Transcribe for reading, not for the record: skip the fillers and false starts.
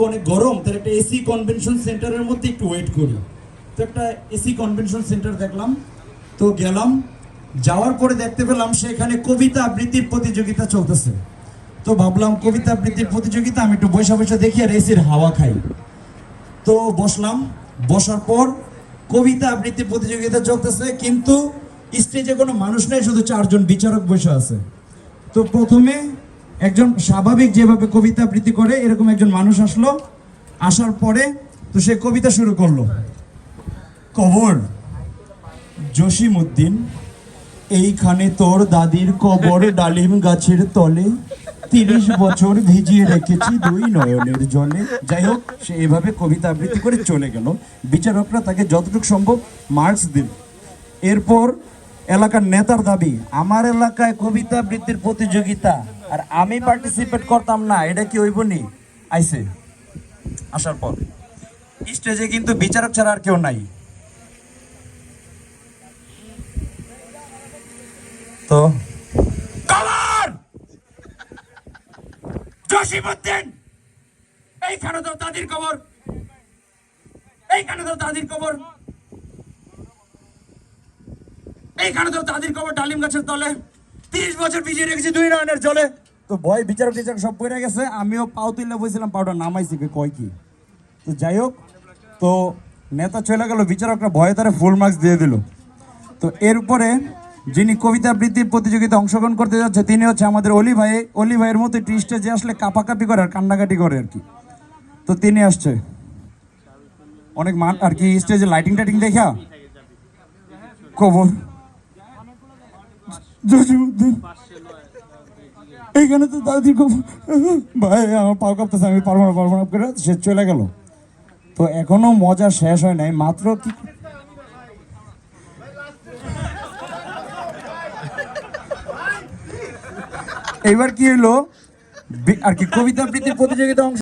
অনেক গরম, তার একটা এসি কনভেনশন সেন্টারের মধ্যে একটু ওয়েট করি। তো একটা এসি কনভেনশন সেন্টার দেখলাম, তো গেলাম। যাওয়ার পরে দেখতে পেলাম সেখানে কবিতা আবৃত্তির প্রতিযোগিতা চলতেছে। তো ভাবলাম কবিতা আবৃত্তির প্রতিযোগিতা, আমি একটু বসে বসে দেখি আর এসির হাওয়া খাই। তো বসলাম, বসার পর কবিতা আবৃত্তির প্রতিযোগিতা চলতেছে, কিন্তু স্টেজে কোনো মানুষ নেই, শুধু 4 জন বিচারক বসে আছে। তো প্রথমে একজন স্বাভাবিক যেভাবে কবিতা আবৃত্তি করে এরকম একজন মানুষ আসলো। আসার পরে তো সে কবিতা শুরু করলো। কবর, জসিমউদ্দিন, এইখানে তোর দাদির কবর, ডালিম গাছের তলে 30 বছর ভিজিয়ে রেখেছি 2 নয়নের জলে। যাই হোক, সে এভাবে কবিতা আবৃত্তি করে চলে গেল। বিচারকরা তাকে যতটুকু সম্ভব মার্কস দিল। এরপর এলাকার নেতার দাবি, আমার এলাকায় কবিতা আবৃত্তির প্রতিযোগিতা আর আমি পার্টিসিপেট করতাম না, এটা কি হইব নি? আইসে, আসার পর স্টেজে কিন্তু বিচারক ছাড়া আর কেউ নাই। তো কবর, জসিমউদ্দিন, এইখানে তো দাদির কবর, এইখানে তো দাদির কবর, এইখানে তো দাদির কবর, ডালিম গাছের তলে 30 বছর ভিজিয়ে রেখেছি 2 নয়নের জলে। তো ভয় বিচারক টিচারক সব পড়ে গেছে, আমিও পাও তুলে বসেছিলাম, পাউডা নামাইছি, কয় কি। তো যাই হোক, তো নেতা চলে গেল, বিচারকরা ভয়ে তারা ফুল মার্কস দিয়ে দিল। তো এরপরে যিনি কবিতা আবৃত্তির প্রতিযোগিতা অংশগ্রহণ করতে যাচ্ছে তিনি হচ্ছে আমাদের অলি ভাই। অলি ভাইয়ের মতো একটু স্টেজে আসলে কাপাকাপি করে আর কান্নাকাটি করে আর কি। তো তিনি আসছে, অনেক মান আর কি, স্টেজে লাইটিং টাইটিং দেখা কবর, জসিমউদ্দিন, এইখানে তো দাদির কবর, ভাই আমার পাও কাঁপতেছে, আমি পারবো না করে সে চলে গেল। তো এখনো মজা শেষ হয় নাই, মাত্র কি এইবার কি হইলো আর কি, কবিতা আবৃত্তির প্রতিযোগিতা অংশ